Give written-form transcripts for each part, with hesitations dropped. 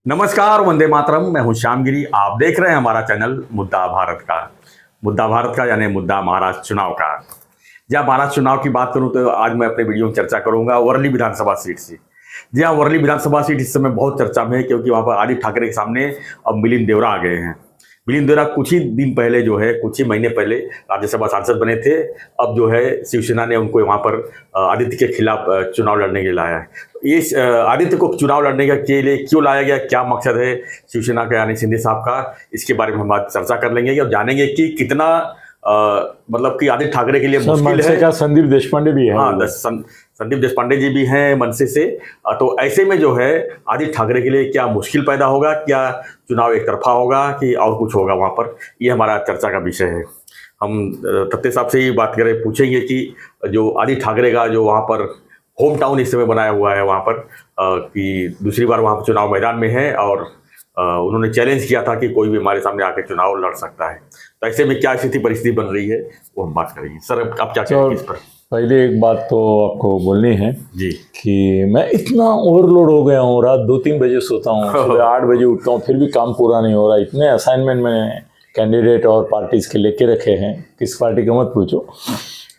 नमस्कार, वंदे मातरम। मैं हूं श्यामगिरी। आप देख रहे हैं हमारा चैनल मुद्दा भारत का। मुद्दा भारत का यानी मुद्दा महाराष्ट्र चुनाव का। जब महाराष्ट्र चुनाव की बात करूं तो आज मैं अपने वीडियो में चर्चा करूंगा वर्ली विधानसभा सीट से। जी हाँ, वर्ली विधानसभा सीट इस समय बहुत चर्चा में है क्योंकि वहां पर आदित्य ठाकरे के सामने अब मिलिंद देवरा आ गए हैं। मिलिंद देवरा कुछ ही दिन पहले जो है, कुछ ही महीने पहले राज्यसभा सांसद बने थे। अब जो है शिवसेना ने उनको वहां पर आदित्य के खिलाफ चुनाव लड़ने के लिए लाया है। इस आदित्य को चुनाव लड़ने के लिए क्यों लाया गया, क्या मकसद है शिवसेना का यानी शिंदे साहब का, इसके बारे में हम आज चर्चा कर लेंगे और जानेंगे कि कितना मतलब कि आदित्य ठाकरे के लिए मुश्किल है। का संदीप देशपांडे भी है। हाँ, संदीप देशपांडे जी भी हैं मनसे से। तो ऐसे में जो है आदित्य ठाकरे के लिए क्या मुश्किल पैदा होगा, क्या चुनाव एक तरफा होगा कि और कुछ होगा वहाँ पर, ये हमारा चर्चा का विषय है। हम तत्ते साहब से ही बात करें, पूछेंगे कि जो आदित्य ठाकरे का जो वहाँ पर होम टाउन इस समय बनाया हुआ है वहाँ पर कि दूसरी बार वहाँ पर चुनाव मैदान में है और उन्होंने चैलेंज किया था कि कोई भी हमारे सामने आकर चुनाव लड़ सकता है। तो ऐसे में क्या स्थिति परिस्थिति बन रही है वो हम बात करेंगे। सर, आप क्या कहेंगे इस पर? पहले एक बात तो आपको बोलनी है जी कि मैं इतना ओवरलोड हो गया हूँ। रात 2-3 बजे सोता हूँ, सुबह 8 बजे उठता हूँ, फिर भी काम पूरा नहीं हो रहा। इतने असाइनमेंट मैंने कैंडिडेट और पार्टीज के लेके रखे हैं, किस पार्टी का मत पूछो।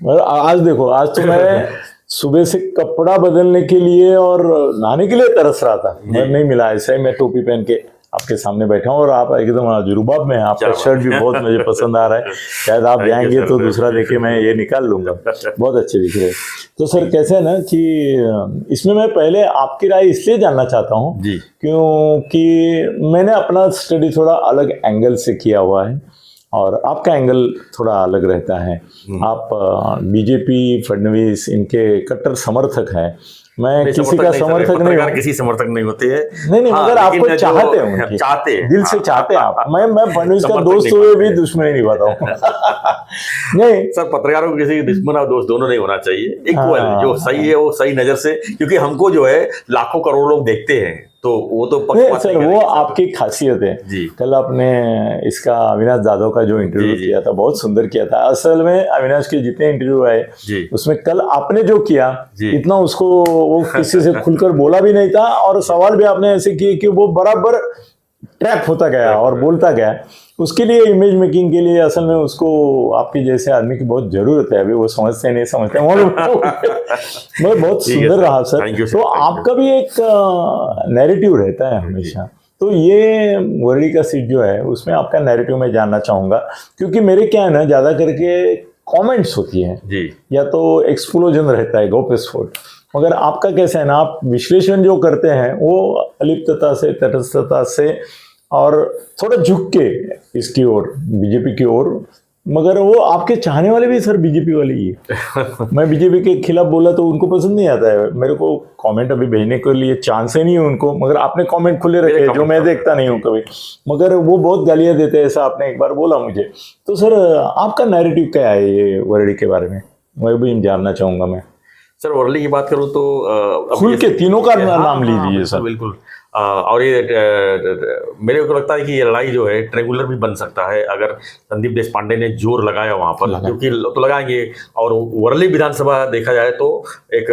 मगर आज देखो, आज तो मैं सुबह से कपड़ा बदलने के लिए और नहाने के लिए तरस रहा था, मगर नहीं मिला। ऐसे ही मैं टोपी पहन के आपके सामने बैठा हूँ और आप एकदम जुरुबाब में हैं। आपका शर्ट भी बहुत मुझे पसंद आ रहा है। शायद आप जाएंगे तो दूसरा देखे मैं ये निकाल लूंगा, बहुत अच्छे दिख रहे हैं। तो सर कैसे है ना कि इसमें मैं पहले आपकी राय इसलिए जानना चाहता हूँ क्योंकि मैंने अपना स्टडी थोड़ा अलग एंगल से किया हुआ है और आपका एंगल थोड़ा अलग रहता है। आप बीजेपी, फडणवीस इनके कट्टर समर्थक हैं। मैं किसी का समर्थक नहीं हूँ, किसी समर्थक नहीं होते हैं। नहीं, मगर आपको चाहते हैं, चाहते दिल से चाहते हैं आप। मैं फडणवीस का दोस्त हुए भी दुश्मन नहीं बताऊँ। नहीं सर, पत्रकारों को किसी दुश्मन और दोस्त दोनों नहीं होना चाहिए। इक्वल जो सही है वो सही नजर से, क्योंकि हमको जो है लाखों करोड़ लोग देखते हैं, तो वो तो सर वो आपकी खासियत है जी। कल आपने इसका अविनाश जाधव का जो इंटरव्यू किया था बहुत सुंदर किया था। असल में अविनाश के जितने इंटरव्यू आए उसमें कल आपने जो किया इतना उसको वो किसी से खुलकर बोला भी नहीं था और सवाल भी आपने ऐसे किए कि वो बराबर ट्रैप होता गया और बोलता गया। उसके लिए इमेज मेकिंग के लिए असल में उसको आपके जैसे आदमी की बहुत जरूरत है। अभी वो समझते नहीं समझते मगर बहुत सुंदर रहा सर। तो आपका भी एक नैरेटिव रहता है हमेशा। तो ये वर्ली का सीट जो है उसमें आपका नैरेटिव मैं जानना चाहूंगा, क्योंकि मेरे क्या है ना, ज्यादा करके कमेंट्स होती हैं जी, या तो एक्सप्लोजन रहता है, गो विस्फोट। मगर आपका कैसा है ना, आप विश्लेषण जो करते हैं वो अलिप्तता से, तटस्थता से और थोड़ा झुक के इसकी ओर, बीजेपी की ओर। मगर वो आपके चाहने वाले भी सर बीजेपी वाले ही है। मैं बीजेपी के खिलाफ बोला तो उनको पसंद नहीं आता है। मेरे को कमेंट अभी भेजने के लिए चांस ही नहीं है उनको, मगर आपने कमेंट खुले रखे हैं जो मैं देखता नहीं हूँ कभी, मगर वो बहुत गालियाँ देते हैं, ऐसा आपने एक बार बोला मुझे। तो सर आपका नैरेटिव क्या है ये वर्ली के बारे में, मैं भी जानना चाहूँगा। मैं सर वर्ली की बात करूँ तो खुल के तीनों का नाम लीजिए सर। बिल्कुल। और ये मेरे को लगता है कि ये लड़ाई जो है ट्रेंगुलर भी बन सकता है अगर संदीप देशपांडे ने जोर लगाया वहां पर, क्योंकि तो लगाएंगे। और वर्ली विधानसभा देखा जाए तो एक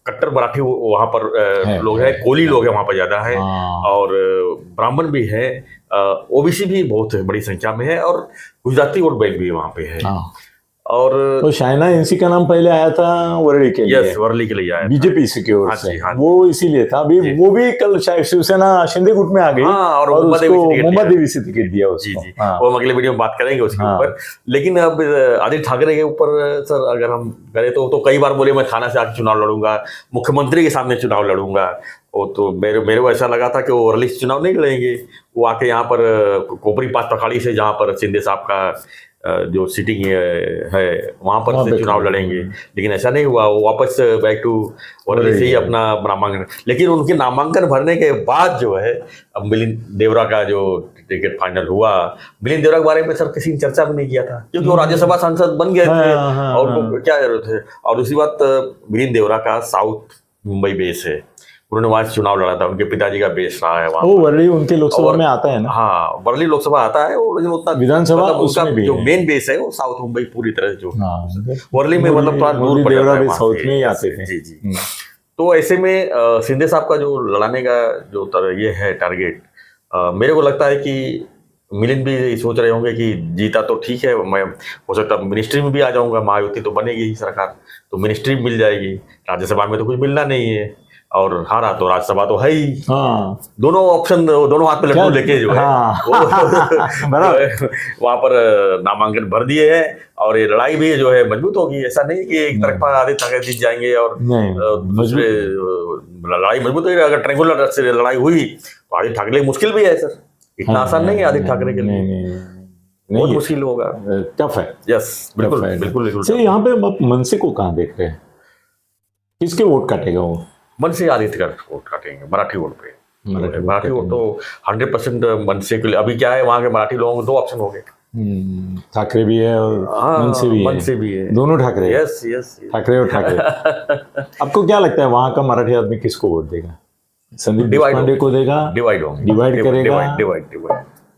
कट्टर मराठी वहां पर लोग हैं, कोली लोग हैं वहां पर ज्यादा है और ब्राह्मण भी है, ओबीसी भी बहुत बड़ी संख्या में है और गुजराती वोट बैंक भी वहां पे है। और तो शाइना एनसी का नाम पहले आया था वर्ली के लिए। यस, वर्ली के लिए आया बीजेपी की ओर से। वो इसीलिए था। अभी वो भी कल शायद शिवसेना शिंदे गुट में आ गई और उसको मुंबा देवी से टिकट दिया उसको। वो हम अगले वीडियो में बात करेंगे उसके ऊपर। लेकिन अब आदित्य ठाकरे के ऊपर सर अगर हम करें तो कई बार बोले मैं थाना से आके चुनाव लड़ूंगा, मुख्यमंत्री के सामने चुनाव लड़ूंगा। वो तो मेरे को ऐसा लगा था कि वो वर्ली से चुनाव नहीं लड़ेंगे, वो आके यहाँ पर कोपरी पास पखाड़ी से, जहाँ पर शिंदे साहब का जो सिटिंग है वहां पर से चुनाव लड़ेंगे। लेकिन ऐसा नहीं हुआ, वो वापस बैक टू वर्ली से ही अपना नामांकन। लेकिन उनके नामांकन भरने के बाद जो है अब मिलिंद देवरा का जो टिकट फाइनल हुआ, मिलिंद देवरा के बारे में सर किसी ने चर्चा भी नहीं किया था क्योंकि वो राज्यसभा सांसद बन गए थे और उनको क्या जरूरत है। और दूसरी बात, मिलिंद देवरा का साउथ मुंबई बेस है, उन्होंने वहां से चुनाव लड़ा था, उनके पिताजी का बेस रहा है वहाँ। वो वर्ली उनके लोकसभा में आता है ना। हाँ, वर्ली लोकसभा आता है, लेकिन उतना विधानसभा उसका जो मेन बेस है वो साउथ मुंबई पूरी तरह से जो वर्ली में मतलब थोड़ा दूर पड़ जाता है, साउथ में ही आते थे। जी। तो ऐसे में शिंदे साहब का जो लड़ाने का जो ये है टारगेट, मेरे को लगता है कि मिलिंद भी सोच रहे होंगे कि जीता तो ठीक है, मैं हो सकता है मिनिस्ट्री में भी आ जाऊंगा, महायुति तो बनेगी ही सरकार, तो मिनिस्ट्री मिल जाएगी, राज्यसभा में तो कुछ मिलना नहीं है, और हारा तो राज्यसभा तो है ही। हाँ दोनों ऑप्शन, दोनों हाथ में लड्डू लेके जो है वहां पर नामांकन भर दिए हैं, और ये लड़ाई भी जो है मजबूत होगी। ऐसा नहीं कि एक तरफा आदित्य ठाकरे जीत जाएंगे और दूसरे लड़ाई मजबूत होगी। अगर ट्रायंगुलर से लड़ाई हुई तो आदित्य ठाकरे मुश्किल भी है सर, इतना आसान नहीं है आदित्य ठाकरे के लिए, बहुत मुश्किल होगा, टफ है। यस, बिल्कुल बिल्कुल बिल्कुल। सर यहाँ पे आप मनसे को कहाँ देख रहे हैं, किसके वोट काटेगा वो? मनसे आदित्य का वोट काटेंगे, मराठी वोट पे। मराठी वोट तो 100% मनसे के लिए। अभी क्या है, वहाँ के मराठी लोगों को 2 ऑप्शन हो गए, ठाकरे भी है और मनसे भी है, दोनों ठाकरे। यस यस, ठाकरे और ठाकरे। आपको क्या लगता है वहाँ का मराठी आदमी किसको वोट देगा? संदीप देशपांडे को देगा? डिवाइड करेगा? डिवाइड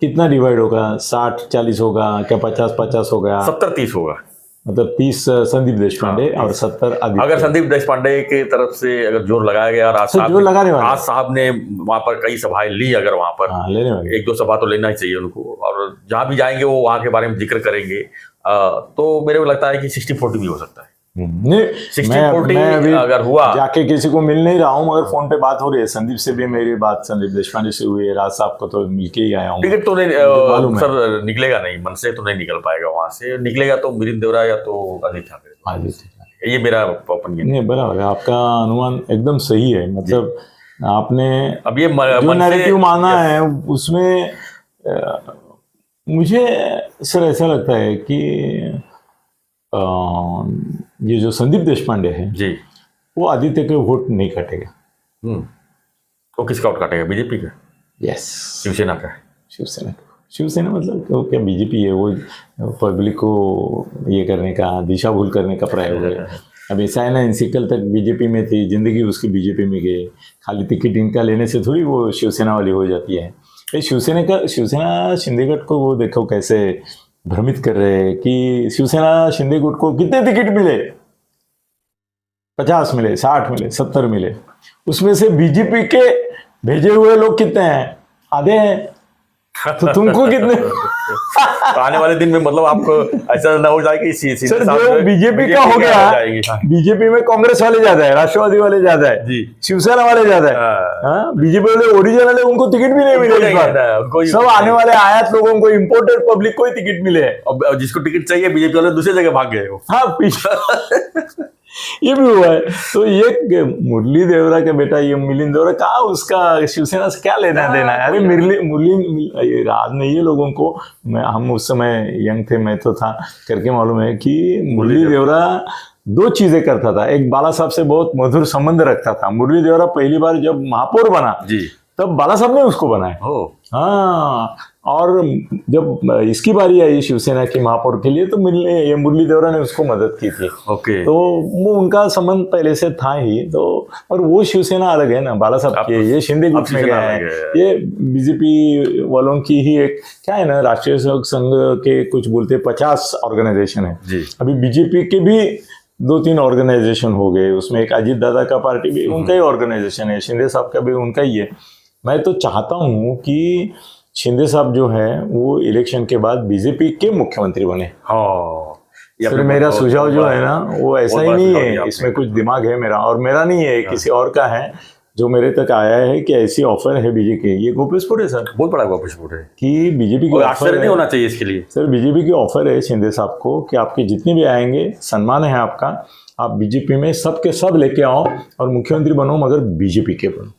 कितना डिवाइड होगा? 60-40 होगा क्या? 50-50 होगा? 70-30 होगा, मतलब 30 संदीप देशपांडे और 70 आदित्य। अगर संदीप देशपांडे की तरफ से अगर जोर लगाया गया, राज साहब ने वहां पर कई सभाएं ली, अगर वहां पर 1-2 सभा तो लेना ही चाहिए उनको, और जहां भी जाएंगे वो वहां के बारे में जिक्र करेंगे, तो मेरे को लगता है कि 60-40 भी हो सकता है। नहीं, 60-40 अगर हुआ, जाके किसी को मिल नहीं रहा हूँ, मगर फोन पे बात हो रही है, संदीप से भी मेरी बात संदीप देशपांडे से हुई है, राज साहब को तो मिलके ही आया हूँ। टिकट तो नहीं सर निकलेगा नहीं, मन से तो नहीं निकल पाएगा, वहां से निकलेगा तो मिलिंद देवरा या तो आदित्य ठाकरे, ये मेरा ओपिनियन। नहीं, बराबर है, आपका अनुमान एकदम सही है। मतलब आपने अब ये जो नैरेटिव माना है उसमें मुझे सर ऐसा लगता है कि ये जो संदीप देशपांडे है जी, वो आदित्य के वोट नहीं काटेगा। वो किसका वोट काटेगा? बीजेपी का? यस, शिवसेना का। शिवसेना मतलब तो क्या बीजेपी है, वो पब्लिक को ये करने का, दिशा भूल करने का प्रयोग है। अब ऐसा है ना, इंसिकल तक बीजेपी में थी, जिंदगी उसकी बीजेपी में गई, खाली टिकट इनका लेने से थोड़ी वो शिवसेना वाली हो जाती है। शिवसेना शिंदे गठ को वो देखो कैसे भ्रमित कर रहे हैं कि शिवसेना शिंदे गुट को कितने टिकट मिले? 50 मिले, 60 मिले, 70 मिले, उसमें से बीजेपी के भेजे हुए लोग कितने हैं? आधे हैं। तो तुमको कितने? आने वाले दिन में मतलब आपको ऐसा ना हो जाए कि सर जो बीजेपी का हो गया, बीजेपी में कांग्रेस वाले ज्यादा है, राष्ट्रवादी वाले ज्यादा है जी, शिवसेना वाले ज्यादा है, बीजेपी वाले ओरिजिनल है, उनको टिकट भी नहीं मिले। सब आने वाले आयात लोगों को, इम्पोर्टेड पब्लिक को ही टिकट मिले। अब जिसको टिकट चाहिए बीजेपी वाले दूसरी जगह भाग गए। हाँ, ये भी हुआ है। तो ये मुरली देवरा का बेटा, ये मिलिंद देवरा का, उसका शिवसेना से क्या लेना देना है? अरे मुरली राज ने ये लोगों को, हम उस समय यंग थे, मैं तो था, करके मालूम है कि मुरली देवरा 2 चीजें करता था। एक, बाला साहब से बहुत मधुर संबंध रखता था। मुरली देवरा पहली बार जब महापौर बना जी, तब बाला साहब ने उसको बनाया। हाँ, और जब इसकी बारी आई शिवसेना की महापौर के लिए, तो मुरली देवरा ने उसको मदद की थी। ओके, तो वो उनका संबंध पहले से था ही। तो और वो शिवसेना अलग है ना, बाला साहब की, ये शिंदे गुट में गए हैं, ये बीजेपी वालों की ही एक क्या है ना, राष्ट्रीय सेवक संघ के कुछ बोलते 50 ऑर्गेनाइजेशन है। अभी बीजेपी के भी 2-3 ऑर्गेनाइजेशन हो गए, उसमें एक अजीत दादा का पार्टी भी उनका ही ऑर्गेनाइजेशन है, शिंदे साहब का भी उनका ही है। मैं तो चाहता हूँ कि शिंदे साहब जो है वो इलेक्शन के बाद बीजेपी के मुख्यमंत्री बने। फिर मेरा सुझाव जो है ना, वो ऐसा ही नहीं है, इसमें कुछ दिमाग है मेरा, और मेरा नहीं है, किसी और का है, जो मेरे तक आया है कि ऐसी ऑफर है बीजेपी। ये गोप्यस्फोट है सर, बहुत बड़ा गोप्यस्फोट है कि बीजेपी की ऑफर नहीं होना चाहिए इसके लिए। सर बीजेपी की ऑफर है शिंदे साहब को कि आपके जितने भी आएंगे, सम्मान है आपका, आप बीजेपी में सबके सब लेके आओ और मुख्यमंत्री बनो, मगर बीजेपी के बनो,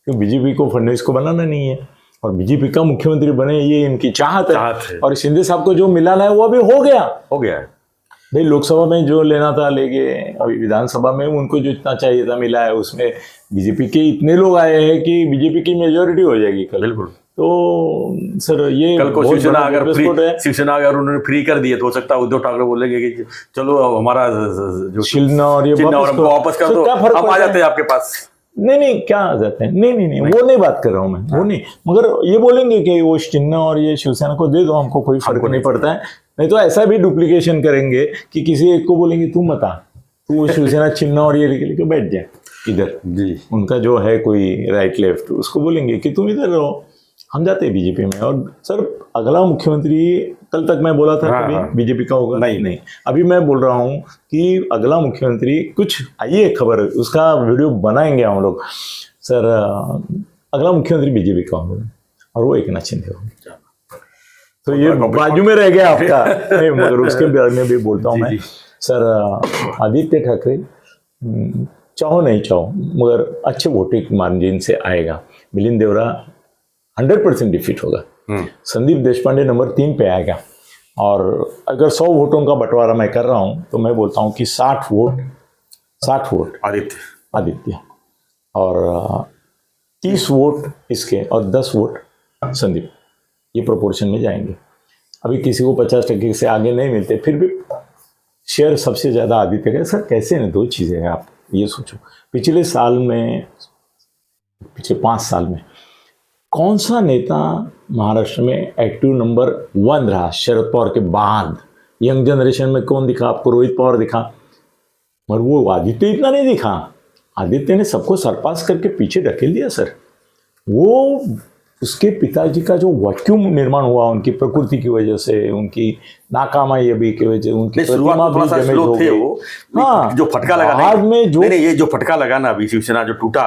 क्योंकि बीजेपी को फडणवीस को बनाना नहीं है, और बीजेपी का मुख्यमंत्री बने, ये इनकी चाहत है। और शिंदे साहब को जो मिलाना है वो अभी हो गया है भाई। लोकसभा में जो लेना था ले गए, अभी विधानसभा में उनको जो इतना चाहिए था मिला है। उसमें बीजेपी के इतने लोग आए हैं कि बीजेपी की मेजोरिटी हो जाएगी कल। बिल्कुल। तो सर ये कल को शिवसेना अगर उन्होंने फ्री कर दिए तो हो सकता है उद्धव ठाकरे बोलेंगे कि चलो हमारा जो चिन्ह और ये वापस कर दो, हम आ जाते हैं आपके पास। नहीं, क्या आ जाते हैं? नहीं, वो नहीं बात कर रहा हूँ मैं, वो नहीं, मगर ये बोलेंगे कि वो चिन्ह और ये शिवसेना को दे दो, हमको कोई फर्क नहीं पड़ता है। नहीं तो ऐसा भी डुप्लीकेशन करेंगे कि किसी एक को बोलेंगे तू मत आ, तू शिवसेना चिन्ह और ये लेके बैठ जाए इधर जी, उनका जो है कोई राइट लेफ्ट, उसको बोलेंगे कि तुम इधर रहो, हम जाते हैं बीजेपी में। और सर अगला मुख्यमंत्री कल तक मैं बोला था कभी बीजेपी का होगा, नहीं अभी मैं बोल रहा हूँ कि अगला मुख्यमंत्री कुछ आइए खबर, उसका वीडियो बनाएंगे हम लोग सर। अगला मुख्यमंत्री बीजेपी का होगा और वो एकनाथ शिंदे होगा। तो ये बाजू में रह गया आपका नहीं, मगर उसके बारे में भी बोलता हूँ मैं सर। आदित्य ठाकरे चाहो नहीं चाहो मगर अच्छे वोटिंग मार्जिन से आएगा। मिलिंद देवरा 100% डिफीट होगा। संदीप देशपांडे नंबर 3 पे आएगा। और अगर 100 वोटों का बंटवारा मैं कर रहा हूँ तो मैं बोलता हूँ कि 60 वोट आदित्य और 30 वोट इसके और 10 वोट संदीप, ये प्रोपोर्शन में जाएंगे। अभी किसी को 50% से आगे नहीं मिलते, फिर भी शेयर सबसे ज़्यादा आदित्य का। सर कैसे हैं, 2 चीज़ें हैं, आप ये सोचो पिछले 5 साल में कौन सा नेता महाराष्ट्र में एक्टिव नंबर 1 रहा शरद पवार के बाद? यंग जनरेशन में कौन दिखा आपको? रोहित पवार दिखा, मगर वो आदित्य इतना नहीं दिखा। आदित्य ने सबको सरपास करके पीछे ढकेल दिया सर। वो उसके पिताजी का जो वैक्यूम निर्माण हुआ उनकी प्रकृति की वजह से, उनकी नाकामयाबी अभी की वजह से, उनकी प्रतिमा भी डैमेज हो गई। हाँ, जो फटका लगा बाद में जो नहीं, ये जो फटका लगा ना अभी शिवसेना जो टूटा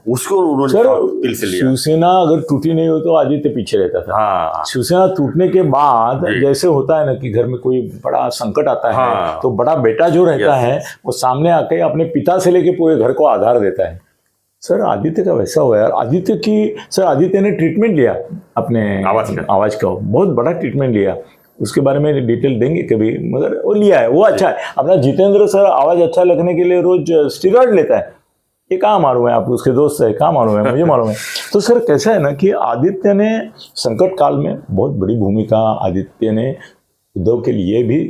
उसको उन्होंने दिल से लिया। शिवसेना अगर टूटी नहीं हो तो आदित्य पीछे रहता था। हाँ। शिवसेना टूटने के बाद जैसे होता है ना कि घर में कोई बड़ा संकट आता है तो बड़ा बेटा जो रहता है वो सामने आके अपने पिता से लेके पूरे घर को आधार देता है। सर आदित्य का वैसा हुआ यार। आदित्य ने ट्रीटमेंट लिया अपने आवाज का बहुत बड़ा ट्रीटमेंट लिया। उसके बारे में डिटेल देंगे कभी, मगर वो लिया है, वो अच्छा है। अपना जितेंद्र सर आवाज अच्छा लगने के लिए रोज स्टीरॉइड लेता है। ये कहाँ मालूम है? आप उसके दोस्त है, कहाँ मालूम है? मुझे मालूम है। तो सर कैसा है ना कि आदित्य ने संकट काल में बहुत बड़ी भूमिका आदित्य ने उद्धव के लिए भी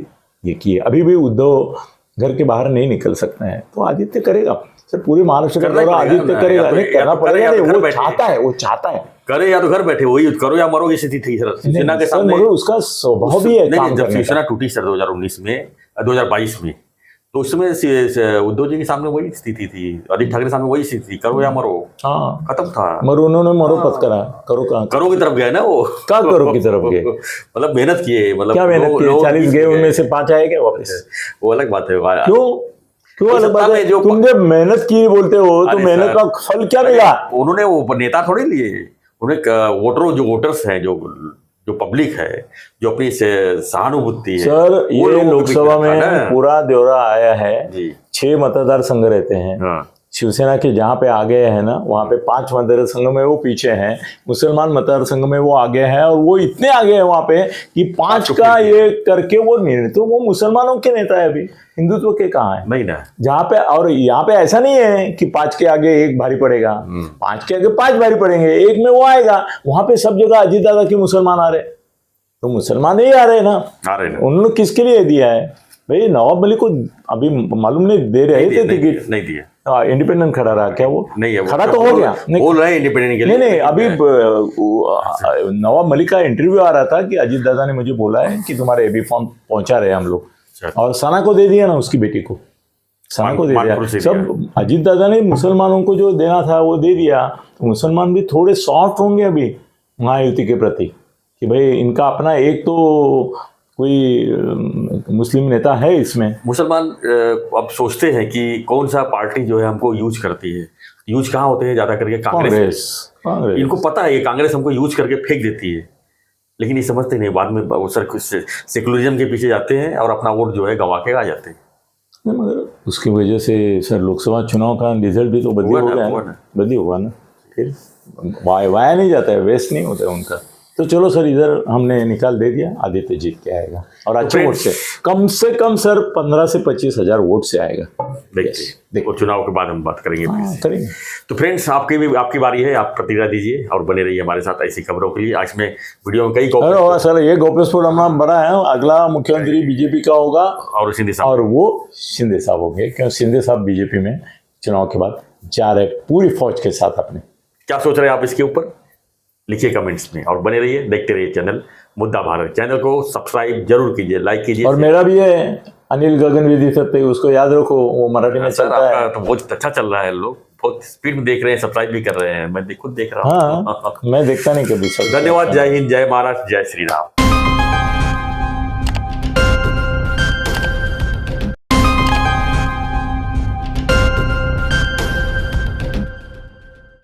ये की है। अभी भी उद्धव घर के बाहर नहीं निकल सकते हैं तो आदित्य करेगा सर। पूरे महाराष्ट्र का दौरा आदित्य करेगा। नहीं करना पड़ेगा, वो चाहता है करे, या तो घर बैठे वही करो या मरो की स्थिति थी सर शिवसेना के सामने। मगर उसका स्वभाव भी है। जब शिवसेना टूटी सर 2019 में 2022 में तो उस समय उद्धव जी के सामने वही स्थिति थी, आदित्य ठाकरे सामने वही स्थिति थी, करो या मरो। हाँ खत्म था। मगर उन्होंने मरो पत करा, करो की तरफ गए ना वो। क्या करो की तरफ गए? मतलब मेहनत किए, मतलब क्या मेहनत किए? 40 गए उनमें से 5 आए क्या वापस? वो अलग बात है। क्यों अलग बात है? तुम जब मेहनत की बोलते हो तो मेहनत का फल क्या मिला? उन्होंने वो नेता थोड़े लिए, उन्हें वोटर्स हैं जो पब्लिक है, जो अपनी सहानुभूति है सर। ये लोकसभा में पूरा ब्यौरा आया है। 6 मतदार संघ रहते हैं। शिवसेना के जहाँ पे आगे है ना वहाँ पे 5 मतदार संघ में वो पीछे हैं। मुसलमान मतदार संघ में वो आगे हैं और वो इतने आगे हैं वहाँ पे कि 5 का ये करके वो निर्णय, तो वो मुसलमानों के नेता है। अभी हिंदुत्व के कहाँ है? नहीं ना जहाँ पे। और यहाँ पे ऐसा नहीं है कि 5 के आगे 1 भारी पड़ेगा, 5 के आगे 5 भारी पड़ेंगे, 1 में वो आएगा। वहाँ पे सब जगह अजीत दादा के मुसलमान आ रहे, तो मुसलमान ही आ रहे ना। उन्होंने किसके लिए दिया है भाई? नवाब मलिक को अभी मालूम नहीं दे रहे थे टिकट, नहीं दिया। इंडिपेंडेंट खड़ा रहा क्या? वो नहीं है, खड़ा तो हो गया, बोल रहे हैं इंडिपेंडेंट के लिए। नहीं अभी नवाब मलिक का इंटरव्यू आ रहा था कि अजीत दादा ने मुझे बोला है कि तुम्हारे एबी फॉर्म पहुंचा रहे हम लोग, और सना को दे दिया ना, उसकी बेटी को सना को दे दिया। सब अजीत दादा ने मुसलमानों को जो देना था वो दे दिया। तो मुसलमान भी थोड़े सॉफ्ट होंगे अभी महायुति के प्रति कि भाई इनका अपना एक तो कोई मुस्लिम नेता है इसमें। मुसलमान अब सोचते हैं कि कौन सा पार्टी जो है हमको यूज करती है। यूज कहाँ होते हैं ज्यादा करके? कांग्रेस। इनको पता है ये कांग्रेस हमको यूज करके फेंक देती है, लेकिन ये समझते नहीं। बाद में वो सर सेकुलरिज्म के पीछे जाते हैं और अपना वोट जो है गंवा के आ जाते हैं। मगर उसकी वजह से सर लोकसभा चुनाव का रिजल्ट भी तो बदली होगा ना। फिर वाया नहीं जाता है, वेस्ट नहीं होता है उनका। तो चलो सर इधर हमने निकाल दे दिया, आदित्य जीत के आएगा और अच्छे वोट से कम सर 15 से 25 हजार वोट से आएगा। देखो चुनाव के बाद हम बात करेंगे। तो फ्रेंड्स आपकी बारी है, आप प्रतिक्रिया दीजिए और बने रहिए हमारे साथ ऐसी खबरों के लिए। आज में वीडियो में कई सर ये गोपेशपुर हम बना है। अगला मुख्यमंत्री बीजेपी का होगा और शिंदे साहब, और वो शिंदे साहब होंगे, क्यों शिंदे साहब बीजेपी में चुनाव के बाद जा रहे पूरी फौज के साथ। अपने क्या सोच रहे हैं आप इसके ऊपर? लिखिए कमेंट्स में और बने रहिए, देखते रहिए चैनल मुद्दा भारत चैनल को सब्सक्राइब जरूर कीजिए, लाइक कीजिए। और मेरा भी है अनिल गगन विधि सत्य, उसको याद रखो, वो मराठी में चलता है। तो बहुत अच्छा चल रहा है, लोग बहुत स्पीड में देख रहे हैं, सब्सक्राइब भी कर रहे हैं, मैं खुद देख रहा हूँ। हाँ, मैं देखता नहीं कभी। धन्यवाद, जय हिंद, जय महाराष्ट्र, जय श्री राम।